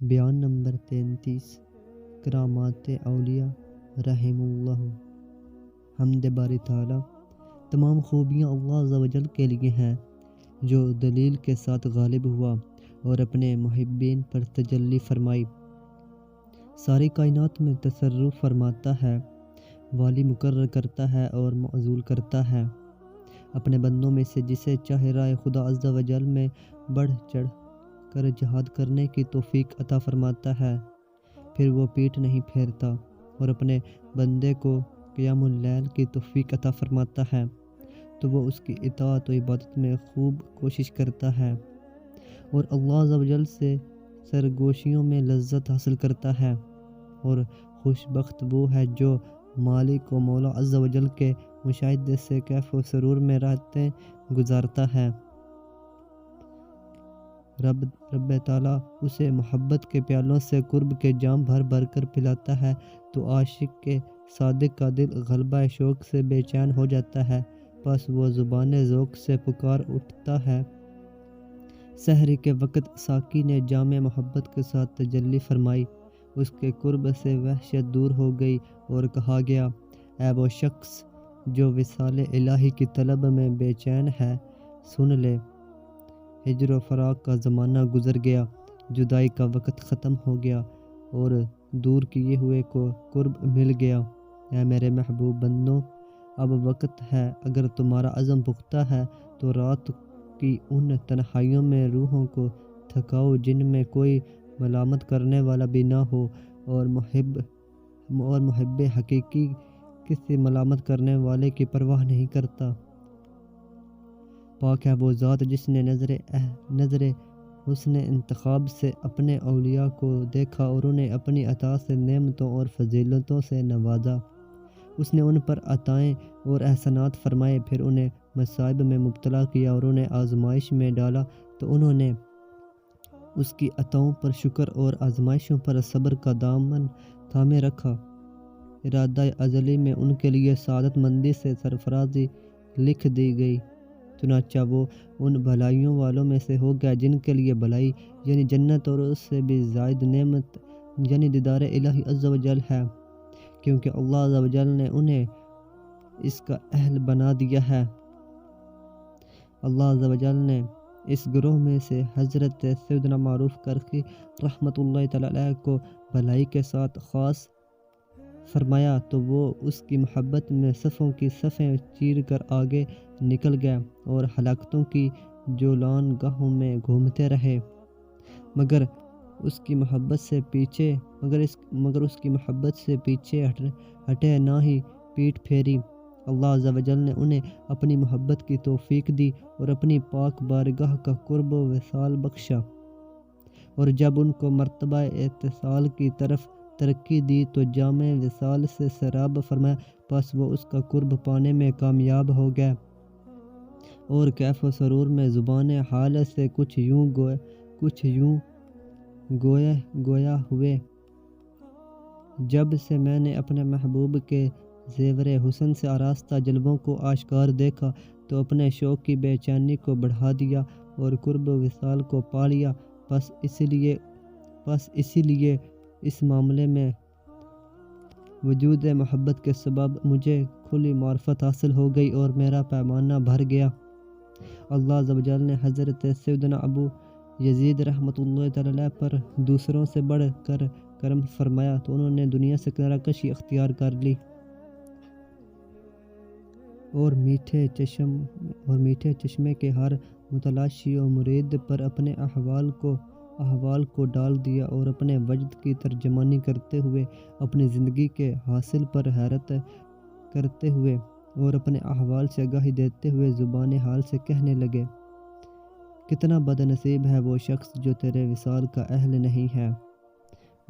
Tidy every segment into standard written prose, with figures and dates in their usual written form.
بیان نمبر 33 کرامات اولیاء رحم اللہ۔ حمد باری تعالیٰ، تمام خوبیاں اللہ عز و جل کے لیے ہیں جو دلیل کے ساتھ غالب ہوا اور اپنے محبین پر تجلی فرمائی۔ ساری کائنات میں تصرف فرماتا ہے، والی مقرر کرتا ہے اور معزول کرتا ہے۔ اپنے بندوں میں سے جسے چاہے راہ خدا عز و جل میں بڑھ چڑھ کر جہاد کرنے کی توفیق عطا فرماتا ہے، پھر وہ پیٹھ نہیں پھیرتا اور اپنے بندے کو قیام اللیل کی توفیق عطا فرماتا ہے تو وہ اس کی اطاعت و عبادت میں خوب کوشش کرتا ہے اور اللہ عز و جل سے سرگوشیوں میں لذت حاصل کرتا ہے۔ اور خوش بخت وہ ہے جو مالک و مولا عز و جل کے مشاہدے سے کیف و سرور میں راتیں گزارتا ہے۔ رب تعالیٰ اسے محبت کے پیالوں سے قرب کے جام بھر بھر کر پلاتا ہے تو عاشق کے صادق کا دل غلبہ شوق سے بے چین ہو جاتا ہے، پس وہ زبان ذوق سے پکار اٹھتا ہے۔ سحری کے وقت ساقی نے جام محبت کے ساتھ تجلی فرمائی، اس کے قرب سے وحشت دور ہو گئی اور کہا گیا، اے وہ شخص جو وصال الہی کی طلب میں بے چین ہے، سن لے، ہجر و فراق کا زمانہ گزر گیا، جدائی کا وقت ختم ہو گیا اور دور کیے ہوئے کو قرب مل گیا۔ اے میرے محبوب بندوں، اب وقت ہے، اگر تمہارا عزم پختہ ہے تو رات کی ان تنہائیوں میں روحوں کو تھکاؤ جن میں کوئی ملامت کرنے والا بھی نہ ہو اور محب حقیقی کسی ملامت کرنے والے کی پرواہ نہیں کرتا۔ پاک ہے وہ ذات جس نے نظر حسن انتخاب سے اپنے اولیاء کو دیکھا اور انہیں اپنی عطا سے نعمتوں اور فضیلتوں سے نوازا۔ اس نے ان پر عطائیں اور احسانات فرمائے، پھر انہیں مصائب میں مبتلا کیا اور انہیں آزمائش میں ڈالا تو انہوں نے اس کی عطاؤں پر شکر اور آزمائشوں پر صبر کا دامن تھامے رکھا۔ ارادہ ازلی میں ان کے لیے سعادت مندی سے سرفرازی لکھ دی گئی، چنانچہ وہ ان بھلائیوں والوں میں سے ہو گیا جن کے لیے بھلائی یعنی جنت اور اس سے بھی زائد نعمت یعنی دیدار الہی عز و جل ہے، کیونکہ اللہ عز و جل نے انہیں اس کا اہل بنا دیا ہے۔ اللہ عز و جل نے اس گروہ میں سے حضرت سیدنا معروف کرخی رحمۃ اللہ تعالی علیہ کو بھلائی کے ساتھ خاص فرمایا تو وہ اس کی محبت میں صفوں کی صفیں چیر کر آگے نکل گئے اور ہلاکتوں کی جولان گاہوں میں گھومتے رہے، مگر اس کی محبت سے پیچھے ہٹے نہ ہی پیٹھ پھیری۔ اللہ عز و جل نے انہیں اپنی محبت کی توفیق دی اور اپنی پاک بارگاہ کا قرب و وصال بخشا، اور جب ان کو مرتبہ اتصال کی طرف ترقی دی تو جام وصال سے سیراب فرمایا، پس وہ اس کا قرب پانے میں کامیاب ہو گئے اور کیف و سرور میں زبان حال سے کچھ یوں گویا ہوئے، جب سے میں نے اپنے محبوب کے زیور حسن سے آراستہ جلووں کو آشکار دیکھا تو اپنے شوق کی بے چینی کو بڑھا دیا اور قرب و وصال کو پا لیا، پس اسی لیے اس معاملے میں وجود محبت کے سبب مجھے کھلی معرفت حاصل ہو گئی اور میرا پیمانہ بھر گیا۔ اللہ عز و جل نے حضرت سیدنا ابو یزید رحمۃ اللہ تعالی علیہ پر دوسروں سے بڑھ کر کرم فرمایا تو انہوں نے دنیا سے کنارہ کشی اختیار کر لی اور میٹھے چشمے کے ہر متلاشی و مرید پر اپنے احوال کو ڈال دیا اور اپنے وجد کی ترجمانی کرتے ہوئے اپنی زندگی کے حاصل پر حیرت کرتے ہوئے اور اپنے احوال سے آگاہی دیتے ہوئے زبان حال سے کہنے لگے، کتنا بد نصیب ہے وہ شخص جو تیرے وصال کا اہل نہیں ہے،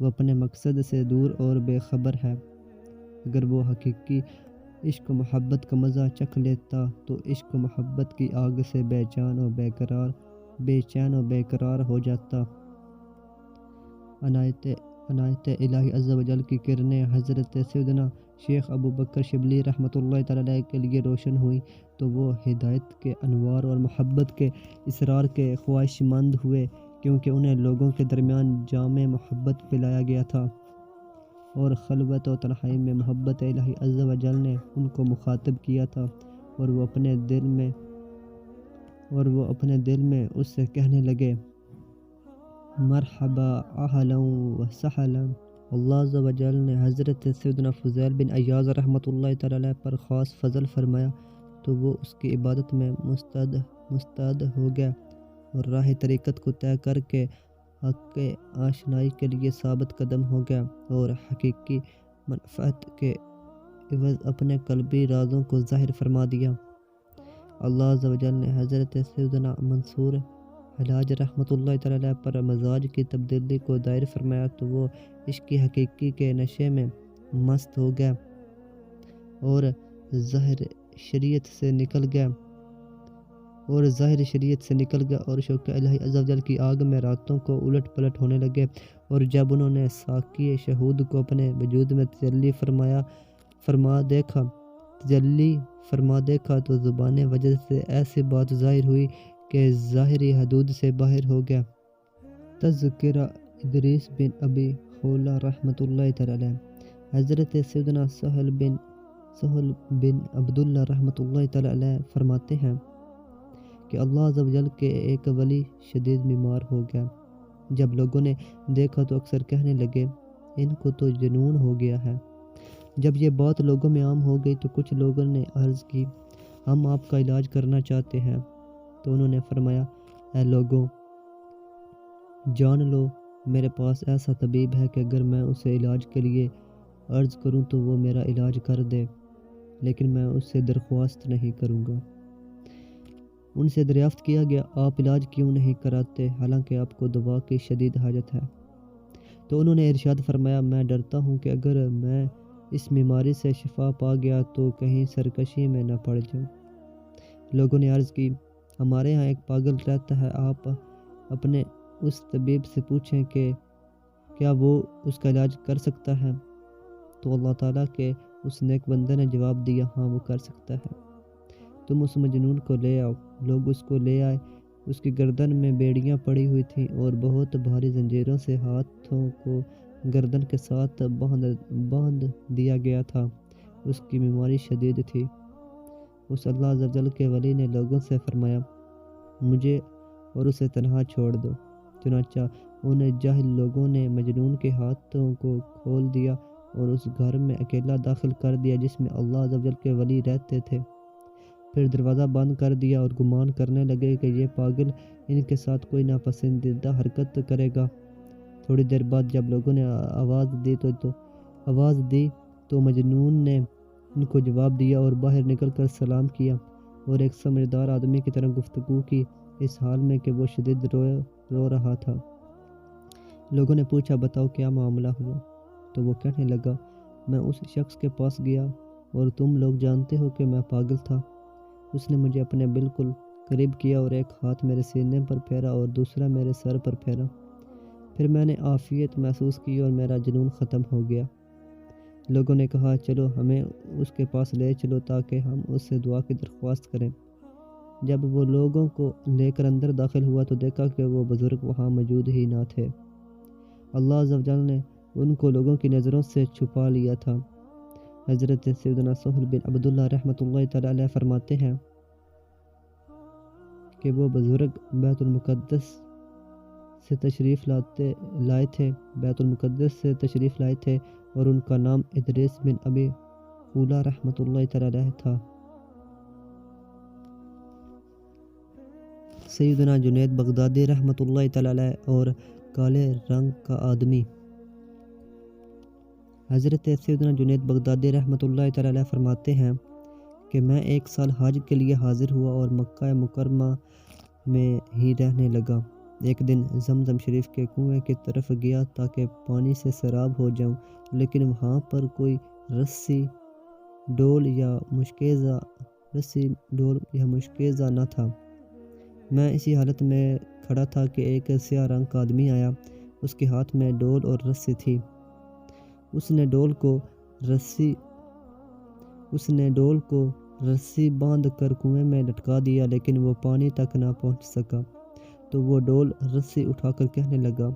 وہ اپنے مقصد سے دور اور بے خبر ہے۔ اگر وہ حقیقی عشق و محبت کا مزہ چکھ لیتا تو عشق و محبت کی آگ سے بے چین و بے قرار ہو جاتا۔ عنایت الہی عز و جل کی کرنیں حضرت سیدنا شیخ ابو بکر شبلی رحمۃ اللہ تعالی علیہ کے لیے روشن ہوئی تو وہ ہدایت کے انوار اور محبت کے اسرار کے خواہش مند ہوئے کیونکہ انہیں لوگوں کے درمیان جام محبت پلایا گیا تھا، اور خلوت و تنہائی میں محبت الہی عز و جل نے ان کو مخاطب کیا تھا، اور وہ اپنے دل میں اس سے کہنے لگے، مرحبا اہلا و سہلا۔ اللہ عز و جل نے حضرت سیدنا فضیل بن عیاض رحمۃ اللہ تعالی علیہ پر خاص فضل فرمایا تو وہ اس کی عبادت میں مستعد ہو گیا، اور راہ طریقت کو طے کر کے حق کے آشنائی کے لیے ثابت قدم ہو گیا، اور حقیقی منفعت کے عوض اپنے قلبی رازوں کو ظاہر فرما دیا۔ اللہ عز و جل نے حضرت سیدنا منصور حلاج رحمۃ اللہ تعالی علیہ پر مزاج کی تبدیلی کو دائر فرمایا تو وہ عشق حقیقی کے نشے میں مست ہو گیا، اور ظاہر شریعت سے نکل گیا اور شوق الہی عز و جل کی آگ میں راتوں کو الٹ پلٹ ہونے لگے، اور جب انہوں نے ساقی شہود کو اپنے وجود میں تجلی فرما دیکھا تو زبان وجد سے ایسی بات ظاہر ہوئی کہ ظاہری حدود سے باہر ہو گیا۔ تذکرہ ادریس بن ابی خولہ رحمۃ اللہ تعالی علیہ۔ حضرت سیدنا سہل بن عبداللہ رحمۃ اللہ تعالی علیہ فرماتے ہیں کہ اللہ عز و جل کے ایک ولی شدید بیمار ہو گیا۔ جب لوگوں نے دیکھا تو اکثر کہنے لگے، ان کو تو جنون ہو گیا ہے۔ جب یہ بات لوگوں میں عام ہو گئی تو کچھ لوگوں نے عرض کی، ہم آپ کا علاج کرنا چاہتے ہیں۔ تو انہوں نے فرمایا، اے لوگوں، جان لو میرے پاس ایسا طبیب ہے کہ اگر میں اسے علاج کے لیے عرض کروں تو وہ میرا علاج کر دے، لیکن میں اس سے درخواست نہیں کروں گا۔ ان سے دریافت کیا گیا، آپ علاج کیوں نہیں کراتے حالانکہ آپ کو دوا کی شدید حاجت ہے؟ تو انہوں نے ارشاد فرمایا، میں ڈرتا ہوں کہ اگر میں اس بیماری سے شفا پا گیا تو کہیں سرکشی میں نہ پڑ جاؤں۔ لوگوں نے عرض کی، ہمارے ہاں ایک پاگل رہتا ہے، آپ اپنے اس طبیب سے پوچھیں کہ کیا وہ اس کا علاج کر سکتا ہے؟ تو اللہ تعالیٰ کے اس نیک بندے نے جواب دیا، ہاں وہ کر سکتا ہے، تم اس مجنون کو لے آؤ۔ لوگ اس کو لے آئے، اس کی گردن میں بیڑیاں پڑی ہوئی تھیں اور بہت بھاری زنجیروں سے ہاتھوں کو گردن کے ساتھ باندھ دیا گیا تھا۔ اس کی بیماری شدید تھی۔ اس اللہ عز و جل کے ولی نے لوگوں سے فرمایا، مجھے اور اسے تنہا چھوڑ دو۔ چنانچہ انہیں جاہل لوگوں نے مجنون کے ہاتھوں کو کھول دیا اور اس گھر میں اکیلا داخل کر دیا جس میں اللہ عز و جل کے ولی رہتے تھے۔ پھر دروازہ بند کر دیا اور گمان کرنے لگے کہ یہ پاگل ان کے ساتھ کوئی ناپسندیدہ حرکت کرے گا۔ تھوڑی دیر بعد جب لوگوں نے آواز دی تو مجنون نے ان کو جواب دیا اور باہر نکل کر سلام کیا اور ایک سمجھدار آدمی کی طرح گفتگو کی، اس حال میں کہ وہ شدید رو رہا تھا۔ لوگوں نے پوچھا، بتاؤ کیا معاملہ ہوا؟ تو وہ کہنے لگا، میں اس شخص کے پاس گیا اور تم لوگ جانتے ہو کہ میں پاگل تھا۔ اس نے مجھے اپنے بالکل قریب کیا اور ایک ہاتھ میرے سینے پر پھیرا اور دوسرا میرے سر پر پھیرا۔ پھر میں نے عافیت محسوس کی اور میرا جنون ختم ہو گیا۔ لوگوں نے کہا، چلو ہمیں اس کے پاس لے چلو تاکہ ہم اس سے دعا کی درخواست کریں۔ جب وہ لوگوں کو لے کر اندر داخل ہوا تو دیکھا کہ وہ بزرگ وہاں موجود ہی نہ تھے۔ اللہ عز و جل نے ان کو لوگوں کی نظروں سے چھپا لیا تھا۔ حضرت سیدنا سہل بن عبداللہ رحمۃ اللہ تعالی علیہ فرماتے ہیں کہ وہ بزرگ بیت المقدس سے تشریف لائے تھے اور ان کا نام ادریس بن ابی خولہ رحمۃ اللہ تعالی علیہ تھا۔ سیدنا جنید بغدادی رحمۃ اللہ تعالی علیہ اور کالے رنگ کا آدمی۔ حضرت سیدنا جنید بغدادی رحمۃ اللہ تعالی علیہ فرماتے ہیں کہ میں ایک سال حج کے لیے حاضر ہوا اور مکہ مکرمہ میں ہی رہنے لگا۔ ایک دن زمزم شریف کے کنویں کی طرف گیا تاکہ پانی سے سیراب ہو جاؤں، لیکن وہاں پر کوئی رسی ڈول یا مشکیزہ نہ تھا۔ میں اسی حالت میں کھڑا تھا کہ ایک سیاہ رنگ کا آدمی آیا، اس کے ہاتھ میں ڈول اور رسی تھی۔ اس نے ڈول کو رسی باندھ کر کنویں میں لٹکا دیا، لیکن وہ پانی تک نہ پہنچ سکا۔ تو وہ ڈول رسی اٹھا کر کہنے لگا،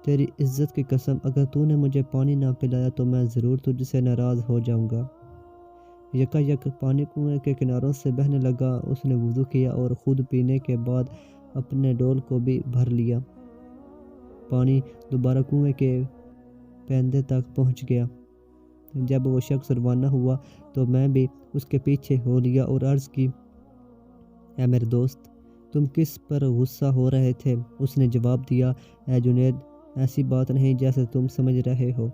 تیری عزت کی قسم، اگر تو نے مجھے پانی نہ پلایا تو میں ضرور تجھ سے ناراض ہو جاؤں گا۔ یکا یک پانی کنویں کے کناروں سے بہنے لگا۔ اس نے وضو کیا اور خود پینے کے بعد اپنے ڈول کو بھی بھر لیا۔ پانی دوبارہ کنویں کے پیندے تک پہنچ گیا۔ جب وہ شخص روانہ ہوا تو میں بھی اس کے پیچھے ہو لیا اور عرض کی، اے میرے دوست، تم کس پر غصہ ہو رہے تھے؟ اس نے جواب دیا، اے جنید، ایسی بات نہیں جیسے تم سمجھ رہے ہو۔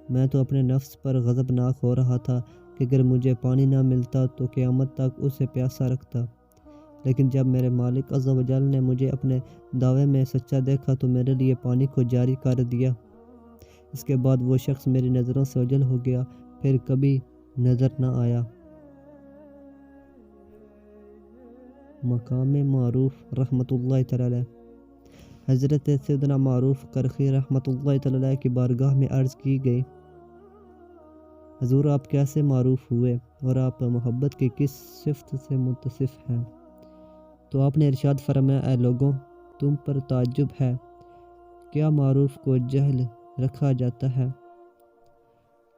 میں تو اپنے نفس پر غضبناک ہو رہا تھا کہ اگر مجھے پانی نہ ملتا تو قیامت تک اسے پیاسا رکھتا، لیکن جب میرے مالک عز و جل نے مجھے اپنے دعوے میں سچا دیکھا تو میرے لیے پانی کو جاری کر دیا۔ اس کے بعد وہ شخص میری نظروں سے اوجھل ہو گیا، پھر کبھی نظر نہ آیا۔ مقام معروف رحمۃ اللہ تعالی علیہ۔ حضرت سیدنا معروف کرخی رحمۃ اللہ تعالی علیہ کی بارگاہ میں عرض کی گئی، حضور آپ کیسے معروف ہوئے اور آپ محبت کی کس صفت سے متصف ہیں؟ تو آپ نے ارشاد فرمایا، اے لوگوں، تم پر تعجب ہے، کیا معروف کو جہل رکھا جاتا ہے؟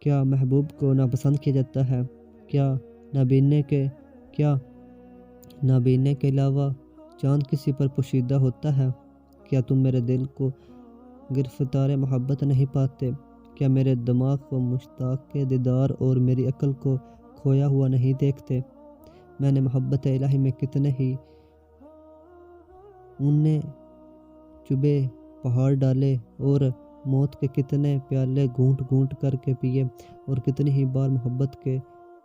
کیا محبوب کو ناپسند کیا جاتا ہے؟ کیا نابینے کے علاوہ چاند کسی پر پوشیدہ ہوتا ہے؟ کیا تم میرے دل کو گرفتار محبت نہیں پاتے؟ کیا میرے دماغ کو مشتاق دیدار اور میری عقل کو کھویا ہوا نہیں دیکھتے؟ میں نے محبت الہی میں کتنے ہی انہیں چبے پہاڑ ڈالے اور موت کے کتنے پیالے گھونٹ گھونٹ کر کے پیے، اور کتنی ہی بار محبت کے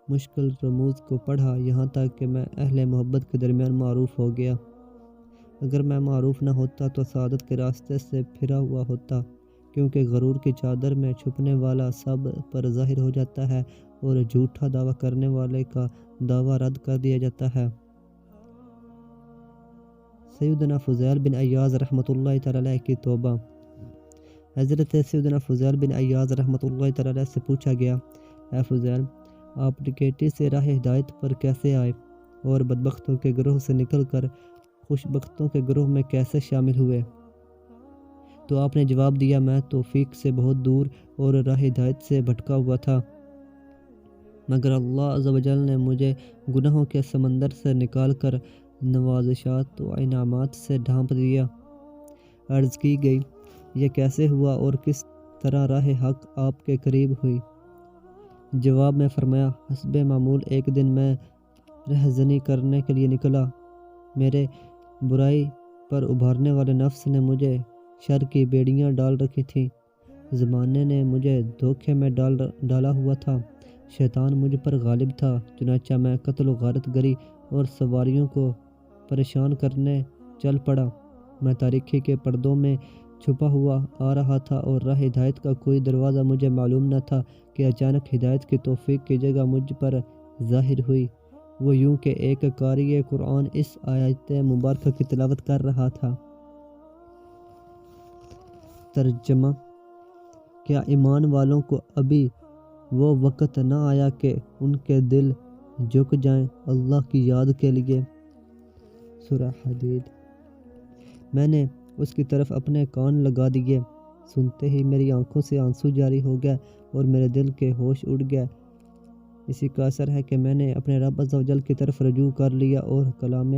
مشکل رموز کو پڑھا، یہاں تک کہ میں اہل محبت کے درمیان معروف ہو گیا۔ اگر میں معروف نہ ہوتا تو سعادت کے راستے سے پھرا ہوا ہوتا، کیونکہ غرور کی چادر میں چھپنے والا سب پر ظاہر ہو جاتا ہے اور جھوٹا دعویٰ کرنے والے کا دعویٰ رد کر دیا جاتا ہے۔ سیدنا فضیل بن عیاض رحمۃ اللہ تعالی علیہ کی توبہ۔ حضرت سیدنا فضیل بن عیاض رحمۃ اللہ تعالی علیہ سے پوچھا گیا، اے فضیل، آپ ڈکیتی سے راہ ہدایت پر کیسے آئے اور بدبختوں کے گروہ سے نکل کر خوش بختوں کے گروہ میں کیسے شامل ہوئے؟ تو آپ نے جواب دیا، میں توفیق سے بہت دور اور راہ ہدایت سے بھٹکا ہوا تھا، مگر اللہ عز و جل نے مجھے گناہوں کے سمندر سے نکال کر نوازشات و انعامات سے ڈھانپ دیا۔ عرض کی گئی، یہ کیسے ہوا اور کس طرح راہ حق آپ کے قریب ہوئی؟ جواب میں فرمایا، حسب معمول ایک دن میں رہزنی کرنے کے لیے نکلا، میرے برائی پر ابھارنے والے نفس نے مجھے شر کی بیڑیاں ڈال رکھی تھیں، زمانے نے مجھے دھوکے میں ڈالا ہوا تھا، شیطان مجھ پر غالب تھا، چنانچہ میں قتل و غارت گری اور سواریوں کو پریشان کرنے چل پڑا۔ میں تاریکی کے پردوں میں چھپا ہوا آ رہا تھا اور راہ ہدایت کا کوئی دروازہ مجھے معلوم نہ تھا کہ اچانک ہدایت کی توفیق کی جگہ مجھ پر ظاہر ہوئی، وہ یوں کہ ایک قاری قرآن اس آیت مبارکہ کی تلاوت کر رہا تھا۔ ترجمہ، کیا ایمان والوں کو ابھی وہ وقت نہ آیا کہ ان کے دل جھک جائیں اللہ کی یاد کے لیے؟ سورہ حدید۔ میں نے اس کی طرف اپنے کان لگا دیے، سنتے ہی میری آنکھوں سے آنسو جاری ہو گئے اور میرے دل کے ہوش اڑ گئے۔ اسی کا اثر ہے کہ میں نے اپنے رب عز و جل کی طرف رجوع کر لیا اور کلام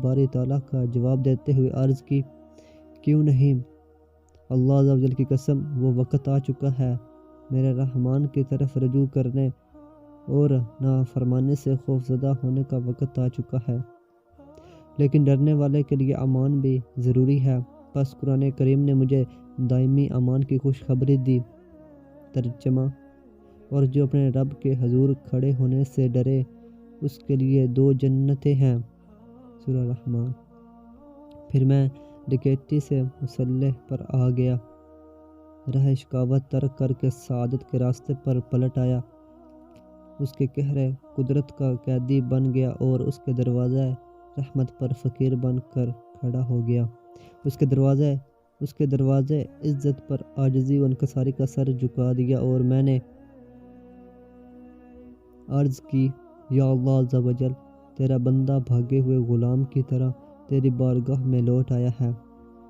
باری تعالیٰ کا جواب دیتے ہوئے عرض کی، کیوں نہیں، اللہ عز و جل کی قسم، وہ وقت آ چکا ہے، میرے رحمان کی طرف رجوع کرنے اور نافرمانی سے خوفزدہ ہونے کا وقت آ چکا ہے۔ لیکن ڈرنے والے کے لیے امان بھی ضروری ہے، پس قرآن کریم نے مجھے دائمی امان کی خوشخبری دی۔ ترجمہ، اور جو اپنے رب کے حضور کھڑے ہونے سے ڈرے اس کے لیے 2 جنتیں ہیں۔ سورہ رحمان۔ پھر میں ڈکیتی سے مسلح پر آ گیا، راہ شقاوت ترک کر کے سعادت کے راستے پر پلٹ آیا، اس کے قہر قدرت کا قیدی بن گیا اور اس کے دروازہ رحمت پر فقیر بن کر کھڑا ہو گیا، اس کے دروازے عزت پر عاجزی و انکساری کا سر جھکا دیا اور میں نے عرض کی، یا اللہ عز و جل، تیرا بندہ بھاگے ہوئے غلام کی طرح تیری بارگاہ میں لوٹ آیا ہے،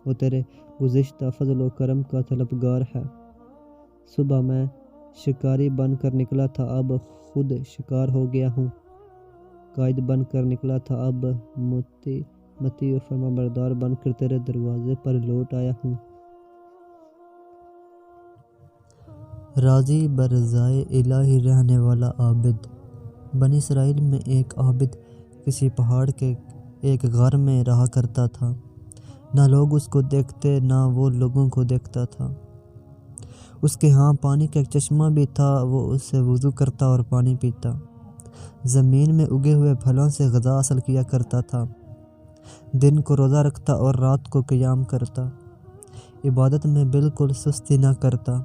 وہ تیرے گزشتہ فضل و کرم کا طلبگار ہے۔ صبح میں شکاری بن کر نکلا تھا، اب خود شکار ہو گیا ہوں۔ قائد بن کر نکلا تھا، اب مطیع و فرما بردار بن کر تیرے دروازے پر لوٹ آیا ہوں۔ راضی برضائے الہی رہنے والا عابد۔ بنی اسرائیل میں ایک عابد کسی پہاڑ کے ایک غار میں رہا کرتا تھا۔ نہ لوگ اس کو دیکھتے، نہ وہ لوگوں کو دیکھتا تھا۔ اس کے ہاں پانی کا ایک چشمہ بھی تھا، وہ اس سے وضو کرتا اور پانی پیتا۔ زمین میں اگے ہوئے پھلوں سے غذا حاصل کیا کرتا تھا۔ دن کو روزہ رکھتا اور رات کو قیام کرتا۔ عبادت میں بالکل سستی نہ کرتا۔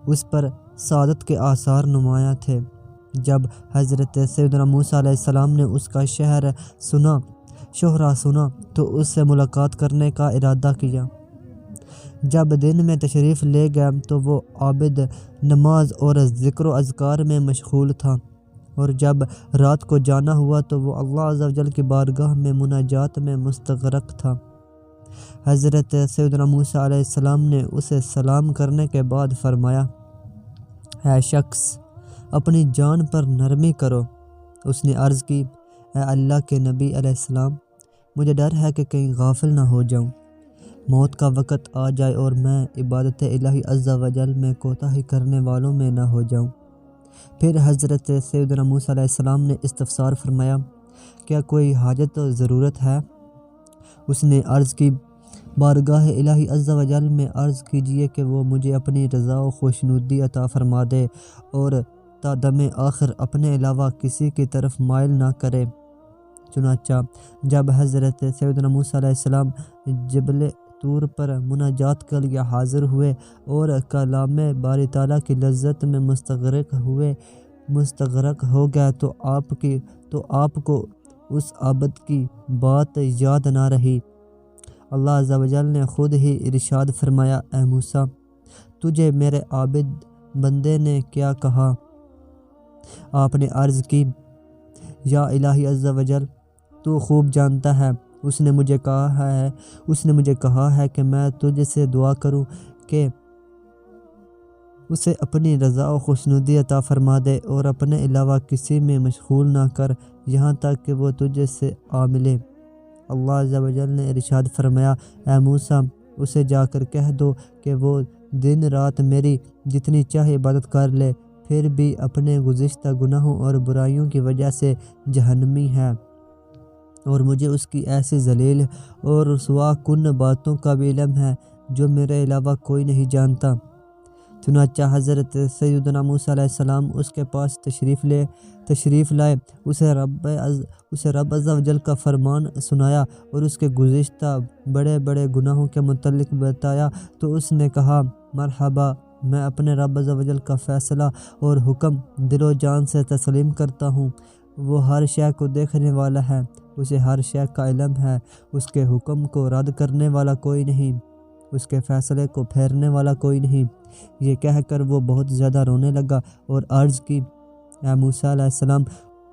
اس پر سعادت کے آثار نمایاں تھے۔ جب حضرت سیدنا موسیٰ علیہ السلام نے اس کا شہرہ سنا تو اس سے ملاقات کرنے کا ارادہ کیا۔ جب دن میں تشریف لے گئے تو وہ عابد نماز اور ذکر و اذکار میں مشغول تھا، اور جب رات کو جانا ہوا تو وہ اللہ عز و جل کی بارگاہ میں مناجات میں مستغرق تھا۔ حضرت سیدنا موسیٰ علیہ السلام نے اسے سلام کرنے کے بعد فرمایا، اے شخص، اپنی جان پر نرمی کرو۔ اس نے عرض کی، اے اللہ کے نبی علیہ السلام، مجھے ڈر ہے کہ کہیں غافل نہ ہو جاؤں، موت کا وقت آ جائے اور میں عبادت الہی عز و جل میں کوتاہی کرنے والوں میں نہ ہو جاؤں۔ پھر حضرت سیدنا موسیٰ علیہ السلام نے استفسار فرمایا، کیا کوئی حاجت و ضرورت ہے؟ اس نے عرض کی، بارگاہ الہی عز و جل میں عرض کیجئے کہ وہ مجھے اپنی رضا و خوشنودی عطا فرما دے اور تا دم آخر اپنے علاوہ کسی کی طرف مائل نہ کرے۔ چنانچہ جب حضرت سیدنا موسیٰ علیہ السلام جبل طور پر مناجات کے لیے حاضر ہوئے اور کلام باری تعالیٰ کی لذت میں مستغرق ہو گئے تو آپ کو اس عابد کی بات یاد نہ رہی۔ اللہ عز و جل نے خود ہی ارشاد فرمایا، اے موسیٰ، تجھے میرے عابد بندے نے کیا کہا؟ آپ نے عرض کی، یا الہی عز و جل، تو خوب جانتا ہے۔ اس نے مجھے کہا ہے کہ میں تجھ سے دعا کروں کہ اسے اپنی رضا و خوشنودی عطا فرما دے اور اپنے علاوہ کسی میں مشغول نہ کر یہاں تک کہ وہ تجھ سے آ ملے۔ اللہ عز و جل نے ارشاد فرمایا، اے موسیٰ، اسے جا کر کہہ دو کہ وہ دن رات میری جتنی چاہے عبادت کر لے، پھر بھی اپنے گزشتہ گناہوں اور برائیوں کی وجہ سے جہنمی ہے، اور مجھے اس کی ایسی ذلیل اور رسوا کن باتوں کا بھی علم ہے جو میرے علاوہ کوئی نہیں جانتا۔ چنانچہ حضرت سیدنا موسیٰ علیہ السلام اس کے پاس تشریف لائے، اسے رب عز و جل کا فرمان سنایا اور اس کے گزشتہ بڑے بڑے گناہوں کے متعلق بتایا تو اس نے کہا، مرحبا، میں اپنے رب عز و جل کا فیصلہ اور حکم دل و جان سے تسلیم کرتا ہوں۔ وہ ہر شے کو دیکھنے والا ہے، اسے ہر شے کا علم ہے، اس کے حکم کو رد کرنے والا کوئی نہیں، اس کے فیصلے کو پھیرنے والا کوئی نہیں۔ یہ کہہ کر وہ بہت زیادہ رونے لگا اور عرض کی، اے موسیٰ علیہ السلام،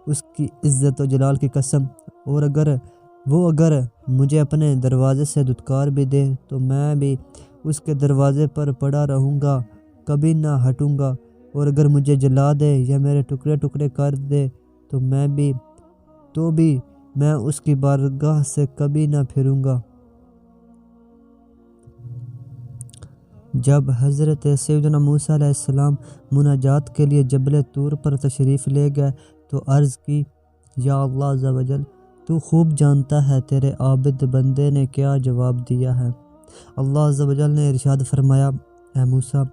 اس کی عزت و جلال کی قسم، اور اگر مجھے اپنے دروازے سے دھتکار بھی دے تو میں بھی اس کے دروازے پر پڑا رہوں گا، کبھی نہ ہٹوں گا، اور اگر مجھے جلا دے یا میرے ٹکڑے ٹکڑے کر دے تو بھی میں اس کی بارگاہ سے کبھی نہ پھروں گا۔ جب حضرت سیدنا موسیٰ علیہ السلام مناجات کے لیے جبل طور پر تشریف لے گئے تو عرض کی، یا اللہ عز و جل، تو خوب جانتا ہے تیرے عابد بندے نے کیا جواب دیا ہے۔ اللہ عز و جل نے ارشاد فرمایا، اے موسیٰ،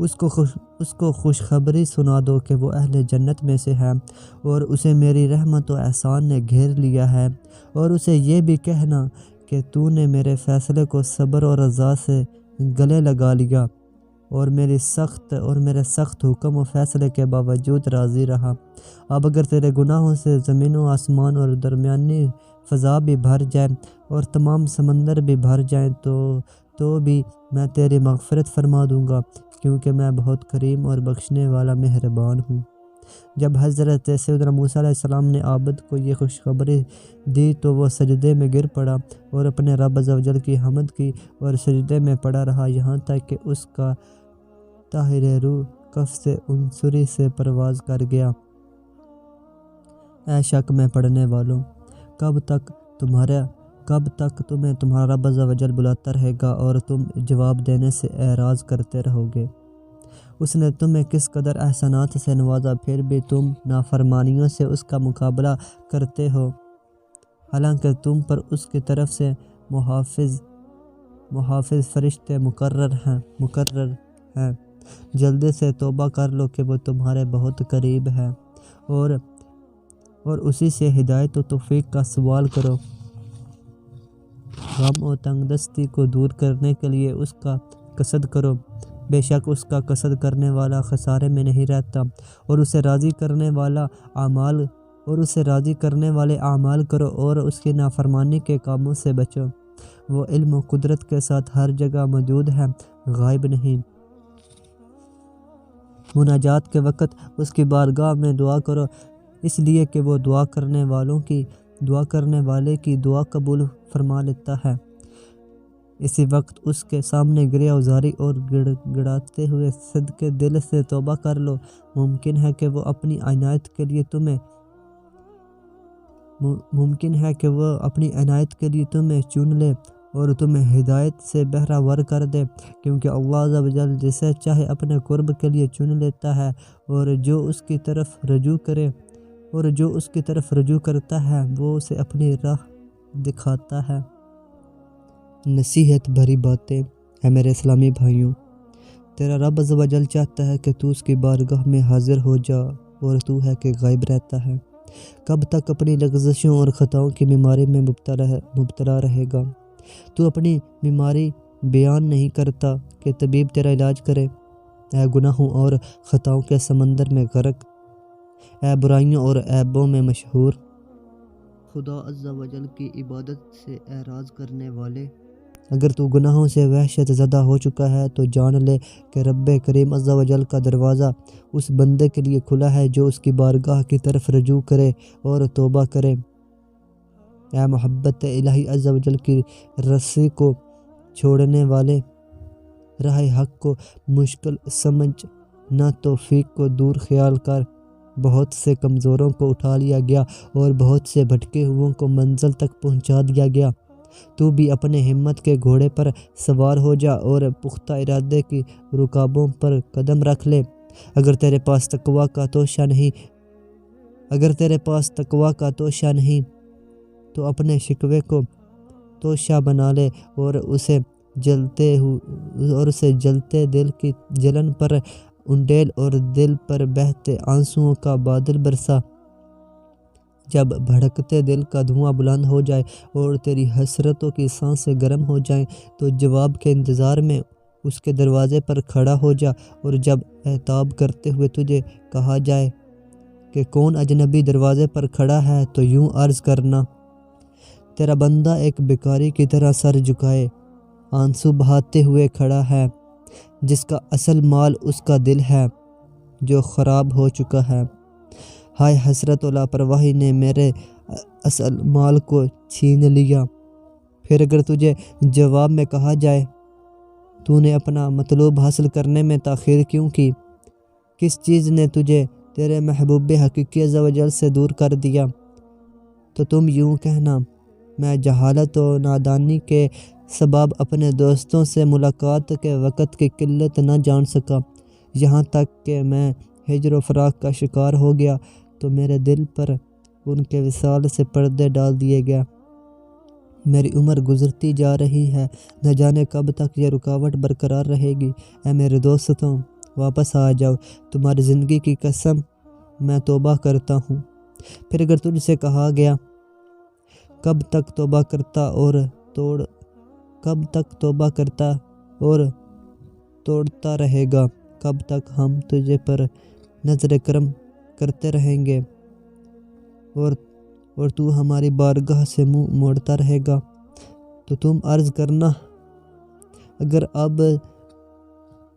اس کو خوشخبری سنا دو کہ وہ اہل جنت میں سے ہے اور اسے میری رحمت و احسان نے گھیر لیا ہے، اور اسے یہ بھی کہنا کہ تو نے میرے فیصلے کو صبر اور رضا سے گلے لگا لیا اور میرے سخت حکم و فیصلے کے باوجود راضی رہا۔ اب اگر تیرے گناہوں سے زمین و آسمان اور درمیانی فضا بھی بھر جائے اور تمام سمندر بھی بھر جائیں تو بھی میں تیری مغفرت فرما دوں گا، کیونکہ میں بہت کریم اور بخشنے والا مہربان ہوں۔ جب حضرت سیدنا موسیٰ علیہ السلام نے عابد کو یہ خوشخبری دی تو وہ سجدے میں گر پڑا اور اپنے رب عز و جل کی حمد کی اور سجدے میں پڑا رہا یہاں تک کہ اس کا طاہر روح کف سے عنصری سے پرواز کر گیا۔ اے شک میں پڑھنے والوں، کب تک تمہیں تمہارا رب عز و جل بلاتا رہے گا اور تم جواب دینے سے اعراض کرتے رہو گے؟ اس نے تمہیں کس قدر احسانات سے نوازا، پھر بھی تم نافرمانیوں سے اس کا مقابلہ کرتے ہو، حالانکہ تم پر اس کی طرف سے محافظ فرشتے مقرر ہیں۔ جلدی سے توبہ کر لو کہ وہ تمہارے بہت قریب ہے، اور اسی سے ہدایت و توفیق کا سوال کرو۔ غم و تنگ دستی کو دور کرنے کے لیے اس کا قصد کرو، بے شک اس کا قصد کرنے والا خسارے میں نہیں رہتا، اور اسے راضی کرنے والے اعمال کرو اور اس کی نافرمانی کے کاموں سے بچو۔ وہ علم و قدرت کے ساتھ ہر جگہ موجود ہے، غائب نہیں۔ مناجات کے وقت اس کی بارگاہ میں دعا کرو، اس لیے کہ وہ دعا کرنے والے کی دعا قبول فرما لیتا ہے۔ اسی وقت اس کے سامنے گریہ وزاری اور گڑاتے ہوئے صدقے دل سے توبہ کر لو۔ ممکن ہے کہ وہ اپنی عنایت کے لیے تمہیں چن لے اور تمہیں ہدایت سے بہرہ ور کر دے، کیونکہ اللہ عز و جل جسے چاہے اپنے قرب کے لیے چن لیتا ہے، اور جو اس کی طرف رجوع کرتا ہے وہ اسے اپنی راہ دکھاتا ہے۔ نصیحت بھری باتیں۔ ہے میرے اسلامی بھائیوں، تیرا رب عز و جل چاہتا ہے کہ تو اس کی بارگاہ میں حاضر ہو جا، اور تو ہے کہ غائب رہتا ہے۔ کب تک اپنی لغزشوں اور خطاؤں کی بیماری میں مبتلا رہے گا؟ تو اپنی بیماری بیان نہیں کرتا کہ طبیب تیرا علاج کرے؟ اے گناہوں اور خطاؤں کے سمندر میں غرق، اے برائیوں اور عیبوں میں مشہور، خدا عز و جل کی عبادت سے اعراض کرنے والے، اگر تو گناہوں سے وحشت زدہ ہو چکا ہے تو جان لے کہ رب کریم عز و جل کا دروازہ اس بندے کے لیے کھلا ہے جو اس کی بارگاہ کی طرف رجوع کرے اور توبہ کرے۔ اے محبت الہی عز و جل کی رسی کو چھوڑنے والے، راہ حق کو مشکل سمجھ نہ توفیق کو دور خیال کر۔ بہت سے کمزوروں کو اٹھا لیا گیا اور بہت سے بھٹکے ہوئوں کو منزل تک پہنچا دیا گیا۔ تو بھی اپنے ہمت کے گھوڑے پر سوار ہو جا اور پختہ ارادے کی رکابوں پر قدم رکھ لے۔ اگر تیرے پاس تقویٰ کا توشہ نہیں تو اپنے شکوے کو توشہ بنا لے اور اسے جلتے دل کی جلن پر انڈیل اور دل پر بہتے آنسوؤں کا بادل برسا۔ جب بھڑکتے دل کا دھواں بلند ہو جائے اور تیری حسرتوں کی سانسیں گرم ہو جائیں تو جواب کے انتظار میں اس کے دروازے پر کھڑا ہو جا، اور جب عتاب کرتے ہوئے تجھے کہا جائے کہ کون اجنبی دروازے پر کھڑا ہے تو یوں عرض کرنا، تیرا بندہ ایک بھکاری کی طرح سر جھکائے آنسو بہاتے ہوئے کھڑا ہے، جس کا اصل مال اس کا دل ہے جو خراب ہو چکا ہے۔ ہائے حسرت و لاپرواہی نے میرے اصل مال کو چھین لیا۔ پھر اگر تجھے جواب میں کہا جائے تو نے اپنا مطلوب حاصل کرنے میں تاخیر کیوں کی؟ کس چیز نے تجھے تیرے محبوب حقیقی عز و جل سے دور کر دیا؟ تو تم یوں کہنا، میں جہالت و نادانی کے سبب اپنے دوستوں سے ملاقات کے وقت کی قلت نہ جان سکا، یہاں تک کہ میں ہجر و فراق کا شکار ہو گیا تو میرے دل پر ان کے وصال سے پردے ڈال دیے گئے۔ میری عمر گزرتی جا رہی ہے، نہ جانے کب تک یہ رکاوٹ برقرار رہے گی۔ اے میرے دوستوں، واپس آ جاؤ، تمہاری زندگی کی قسم میں توبہ کرتا ہوں۔ پھر اگر تجھ سے کہا گیا کب تک توبہ کرتا اور توڑتا رہے گا، کب تک ہم تجھے پر نظر کرم کرتے رہیں گے اور تو ہماری بارگاہ سے منہ موڑتا رہے گا، تو تم عرض کرنا، اگر اب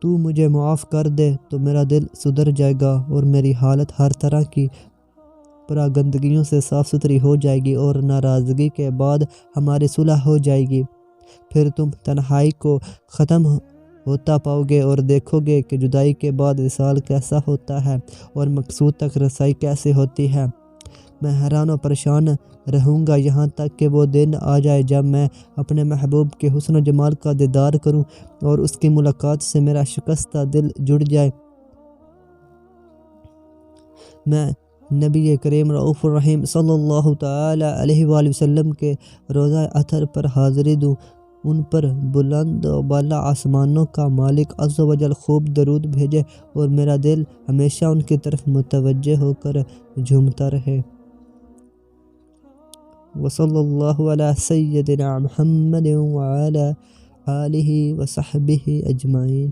تو مجھے معاف کر دے تو میرا دل سدھر جائے گا اور میری حالت ہر طرح کی پراگندگیوں سے صاف ستھری ہو جائے گی اور ناراضگی کے بعد ہماری صلح ہو جائے گی۔ پھر تم تنہائی کو ختم ہوتا پاؤ گے اور دیکھو گے کہ جدائی کے بعد وصال کیسا ہوتا ہے اور مقصود تک رسائی کیسے ہوتی ہے۔ میں حیران و پریشان رہوں گا یہاں تک کہ وہ دن آ جائے جب میں اپنے محبوب کے حسن و جمال کا دیدار کروں اور اس کی ملاقات سے میرا شکستہ دل جڑ جائے۔ میں نبی کریم رؤوف الرحیم صلی اللہ تعالی علیہ وآلہ وسلم کے روضہ اطہر پر حاضری دوں، ان پر بلند و بالا آسمانوں کا مالک عز و جل خوب درود بھیجے اور میرا دل ہمیشہ ان کی طرف متوجہ ہو کر جھومتا رہے۔ وصلی اللہ علی سیدنا محمد وعلی آلہ وصحبہ اجمعین۔